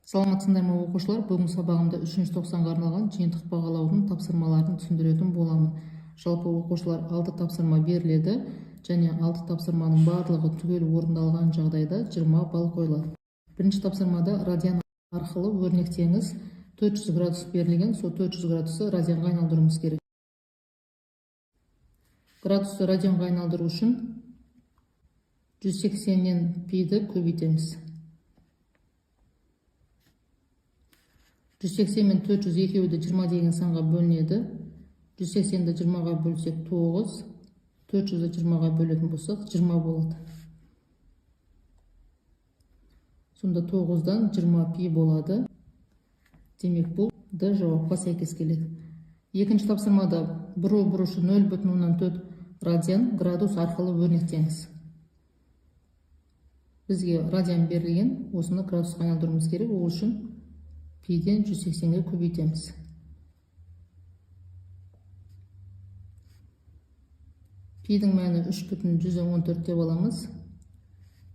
Саламатсыздар ма оқушылар? Бүгін сабағымда 3-ші тоқсанға арналған жиынтық бағалаудың тапсырмаларын түсіндіретін боламын. Жалпы оқушылар 6 тапсырма беріледі және 6 тапсырманың барлығы түгел орындалған жағдайда 20 балл қойылады. Бірінші тапсырмада радиан арқылы өрнектеңіз 400 градус берілген, сол 400 градусты радианға айналдыруымыз керек. Градусты радианға айналдыру үшін 180-нен пиді көбейтеміз. 180 мен 400 екеуі де 20 деген санға бөлінеді. 180-ді 20-ға бөлсек 9, 400-ді 20-ға бөлетін болсақ 20 болады. Сонда 9-дан 20 пи болады. Демек бұл Д жауапқа сәйкес келеді. Екінші тапсырмада бұрышы 0,4 радиан градус арқылы өрнектеңіз. Бізге радиан берілген, осыны градусқа айналдыруымыз керек. Ол үшін пиден 180-ге көбейтеміз. Пидің мәні 3,114 деп аламыз.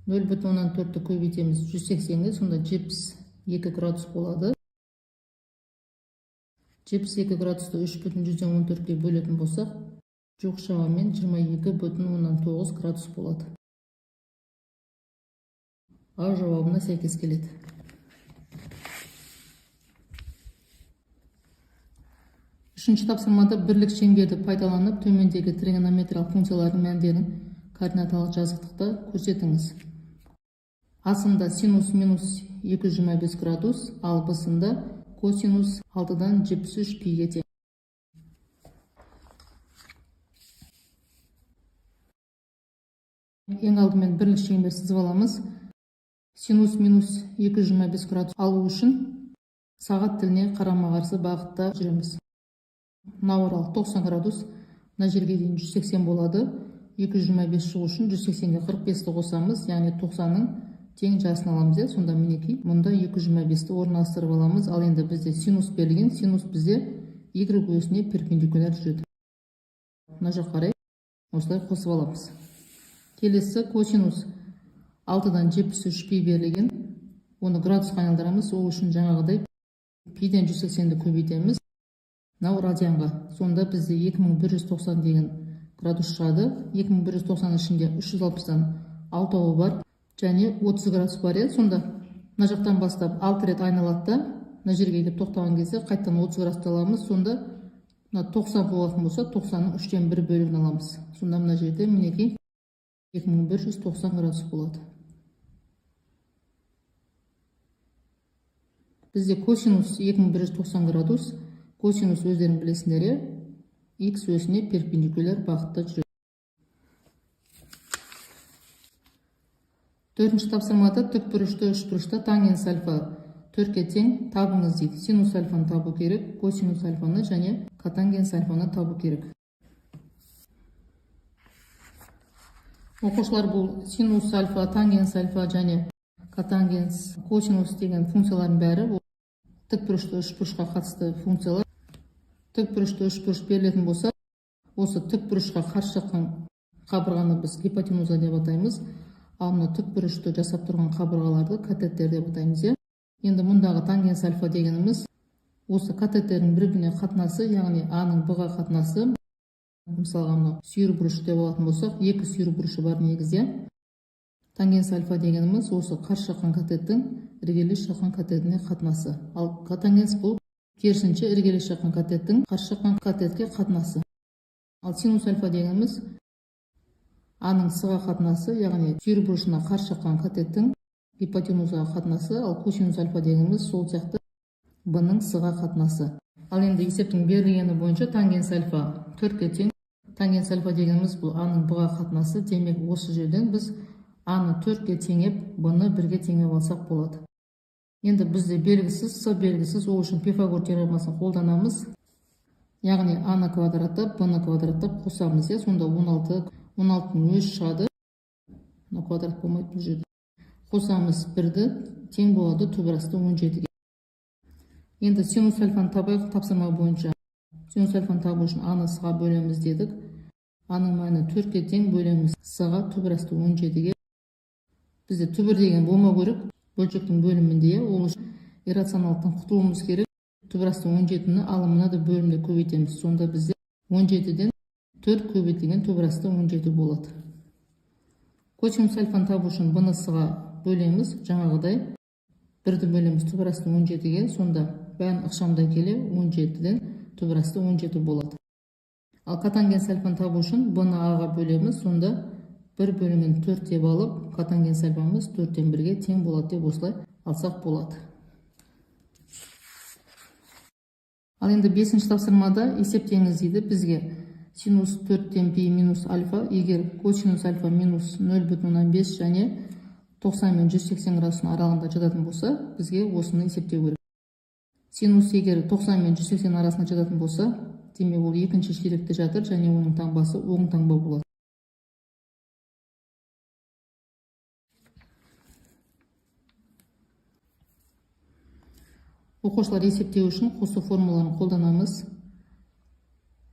0,4-ті көбейтеміз 180-ге, сонда 72 градус болады. 72 градусты 3,114-ге бөлетін болсақ, жоқ шамамен 22,9 градус болады. А жауабына сәйкес келеді. Үшінші тапсырмада бірлік шеңберді пайдаланып төмендегі тригонометриялық функциялардың мәндерін координаталық жазықтықта көрсетіңіз. Асында синус минус 225 градус, ал бысында косинус 6-дан 73 пиге тең. Ең алдымен бірлік шеңбер сызып аламыз. Синус минус 225 градус алу үшін сағат тіліне қарама-қарсы бағытта жүреміз. Мына орал 90 градус, мына жерге дейін 180 болады. 225 шығу үшін 180-ге 45-ті қосамыз, яғни 90-ның тең жасын аламыз. Сонда мінекей, мұнда 225-ті орналастырып аламыз. Ал енді бізде синус берілген, синус бізде y осіне перпендикуляр жүреді. Мына жақ қарай осылай қосып аламыз. Келесі косинус 6-дан 73 пи берілген, оны градусқа айналдырамыз. Ол үшін жаңағыдай пиден 180-ді көбейтеміз. Мынау радианға. Сонда бізде 2190 деген градус шығады. 2190 ішінде 360-дан 6-ауы бар және 30 градус бар. Сонда мына жақтан бастап 6 рет айналады да, мына жерге келіп тоқтаған кезде қайттан 30 градусты аламыз. Сонда 90 болатын болса, 90-ның 3-тен 1 бөлігін аламыз. Сонда мына жерде мінекей 2190 градус болады. Бізде косинус 2190 градус, косинус өздерің білесіңдер, x өсіне перпендикуляр бағытта жүреді. Төртінші тапсырмада тікбұрышты үшбұрышта тангенс альфа 4-ке тең табыңыз дейді. Синус альфаны табу керек, косинус альфаны және котангенс альфаны табу керек. Оқушылар бұл синус альфа, тангенс альфа және котангенс, косинус деген функциялардың бәрі тікбұрышты үшбұрышқа қатысты функциялар. Тікбұрышты үшбұрыш берілетін болса, осы тікбұрышқа қарсы жаққан қабырғаны біз гипотенуза деп атаймыз. Ал мына тікбұрышты жасап тұрған қабырғаларды катеттер деп атаймыз. Енді мұндағы тангенс альфа дегеніміз осы катеттердің бір-біріне қатынасы, яғни А-ның Б-ға қатынасы. Мысалға мына сүйірбұрыш деп алатын болсақ, екі сүйірбұрышы бар негізде. Тангенс альфа дегеніміз осы қарсы жаққан катеттің іргелес жаққан катетіне қатынасы. Ал котангенс бұл керісінше іргелес жаққан катеттің қарсы жаққан катетке қатынасы. Ал синус альфа дегеніміз А-ның С-ға қатынасы, яғни сүйірбұрышына қарсы жаққан катеттің гипотенузаға қатынасы. Ал косинус альфа дегеніміз сол сияқты Б-ның С-ға қатынасы. Ал енді есептің берілгені бойынша тангенс альфа 4-ке тең. Тангенс альфа дегеніміз бұл А-ның Б-ға қатынасы. Демек осы жерден біз А-ны 4-ке теңеп, Б-ны 1-ге теңеп алсақ болады. Енді бізде белгісіз, С белгісіз, ол үшін Пифагор теоремасын қолданамыз. Яғни А-ны квадраттап, Б-ны квадраттап қосамыз. Сонда 16-ның өзі шығады. Мына квадрат болмайды бұл жерде. Қосамыз 1-ді, тең болады түбірасты 17-ге. Енді синус альфаны табайық тапсырма бойынша. Синус альфаны табу үшін А-ны С-ға бөлеміз дедік. А-ның мәні 4-ке тең бөлеміз С-ға түбірасты 17-ге. Бізде түбір деген болмау керек. Бөлшектің бөлімінде, ол үшін иррационалдықтан құтылуымыз керек. Түбір асты 17-ні алымына да бөлімде көбейтеміз. Сонда бізде 17-ден 4 көбейтілген түбір асты 17 болады. Косинус альфаны табу үшін бұнысыға бөлеміз. Жаңағыдай 1-ді бөлеміз түбір асты 17-ге. Сонда бәрін ықшамдай келе 17-ден түбір асты 17 болады. Ал котангенс альфаны табу үшін бұны аға бөлеміз. Сонда 1 бөлінген 4 деп алып, котангенс альфамыз 4-тен 1-ге тең болады деп осылай алсақ болады. Ал енді 5-ші тапсырмада есептеңіз дейді бізге. Синус 4-тен пи минус альфа, егер косинус альфа минус 0,5 және 90 мен 180 градустың аралығында жататын болса, бізге осыны есептеу керек. Синус егер 90 мен 180 арасында жататын болса, демек ол екінші ширекте жатыр және оның таңбасы оң таңба болады. Оқушылар есептеу үшін қосу формулаларын қолданамыз.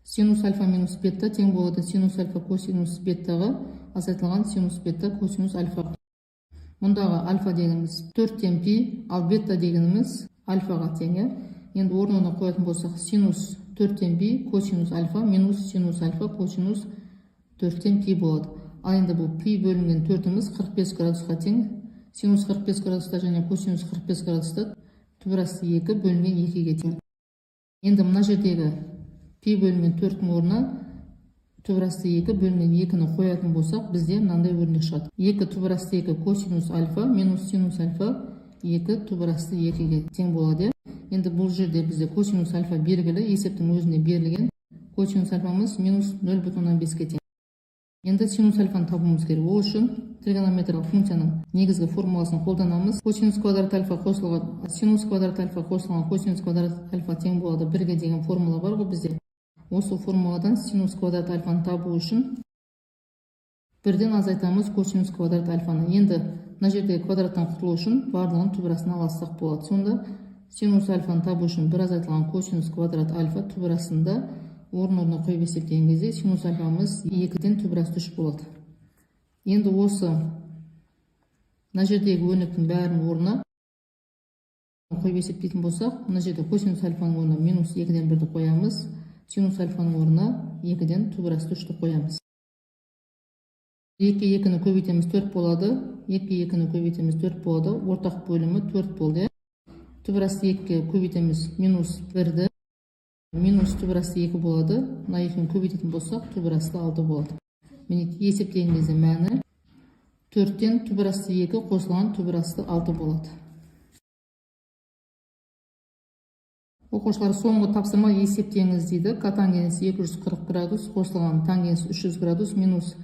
Синус альфа минус бета тең болады синус альфа косинус бетаға, азайтылған синус бета косинус альфа. Мұндағы альфа дегеніміз 4-тен пи, ал бета дегеніміз альфаға тең. Енді орнына қоятын болсақ, синус 4-тен пи косинус альфа минус синус альфа косинус 4-тен пи болады. Ал енді бұл пи бөлінген 4-іміз 45 градусқа тең. Синус 45 градуста және косинус 45 градуста түбір асты 2 бөлінген 2-ге тең. Енді мына жердегі пи бөлінген 4-дің орнына түбір асты 2 бөлінген 2-ні қоятын болсақ, бізде мынандай өрнек шығады. 2 түбір асты 2 косинус альфа минус синус альфа 2 түбір асты 2-ге тең болады. Енді бұл жерде бізде косинус альфа белгілі, есептің өзінде берілген. Косинус альфамыз минус 0,5-ге тең. Енді синус альфаны табуымыз керек. Ол үшін тригонометриялық функцияның негізгі формуласын қолданамыз. Косинус квадрат альфа қосылған синус квадрат альфа қосылған косинус квадрат альфа тең болады 1-ге деген формула бар ғой бізде. Осы формуладан синус квадрат альфаны табу үшін 1-ден азайтамыз косинус квадрат альфаны. Енді мына жердегі квадраттан құтылу үшін барлығын түбір астына алсақ болады. Сонда синус альфаны табу үшін 1 азайтылған косинус квадрат альфа түбір астында орын-орнына қойып есептеген кезде синус альфамыз 2-ден түбір асты 3 болады. Енді осы мына жердегі өрнектің бәрін орнына қойып есептейтін болсақ, мына жерде косинус альфаның орнына минус 2-ден 1-ді қоямыз, синус альфаның орнына 2-ден түбір асты 3-ті қоямыз. 2-2-ні көбейтеміз 4 болады, 2-2-ні көбейтеміз 4 болады, ортақ бөлімі 4 болды. Түбір асты 2-ге көбейтеміз минус 1-ді, минус түбір асты 2 болады, мына 2-ні көбейтетін болсақ, түбір асты 6 болады. Мінекей есептеген кезде мәні 4-тен түбір асты 2 қосылған түбір асты 6 болады. Оқушылар, соңғы тапсырма есептеңіз дейді. Котангенс 240 градус қосылған тангенс 300 градус минус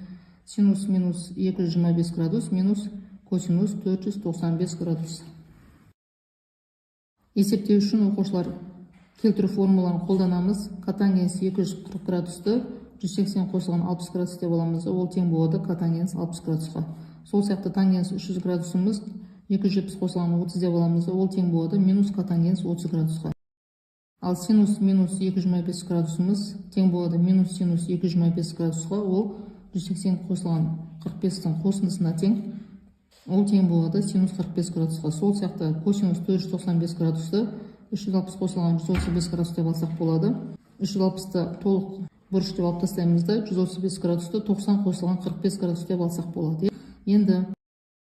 синус минус 225 градус минус косинус 495 градус. Есептеу үшін оқушылар келтіру формулаларын қолданамыз. Котангенс 240 градусты 180 қосылған 60 градус деп аламыз. Ол тең болады котангенс 60 градусқа. Сол сияқты тангенс 300 градусымыз 270 қосылған 30 деп аламыз. Ол тең болады минус котангенс 30 градусқа. Ал синус минус 225 градусымыз тең болады минус синус 225 градусқа. Ол 180 қосылған 45-тің қосындысына тең. Ол тең болады синус 45 градусқа. Сол сияқты косинус 495 градусты 360 қосылған 135 градус деп алсақ болады. 360-ты толық бұрыш деп алып тастаймыз да, 135 градусты 90 қосылған 45 градус деп алсақ болады. Енді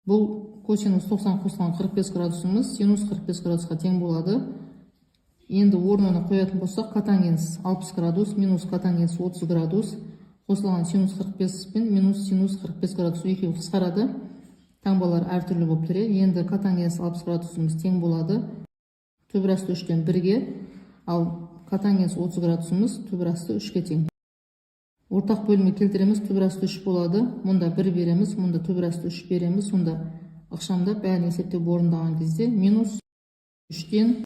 бұл косинус 90 қосылған 45 градусымыз синус 45 градусқа тең болады. Енді орнына қоятын болсақ, котангенс 60 градус минус котангенс 30 градус қосылған синус 45 пен минус синус 45 градус екеуі қысқарады. Таңбалар әртүрлі болып тұр. Енді котангенс 60 градусымыз тең болады түбір асты 3-тен 1-ге, ал котангенс 30 градусымыз түбір асты 3-ге тең. Ортақ бөлімге келтіреміз, түбір асты 3 болады. Мұнда 1 береміз, мұнда түбір асты 3 береміз. Сонда ықшамда бәрін есептеп орындаған кезде минус 3-тен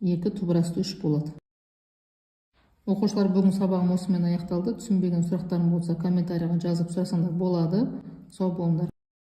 2 түбір асты 3 болады. Оқушылар, бүгін сабағым осымен аяқталды. Түсінбеген сұрақтарым болса комментарийға жазып сұрасаңдар болады. Сау болыңдар.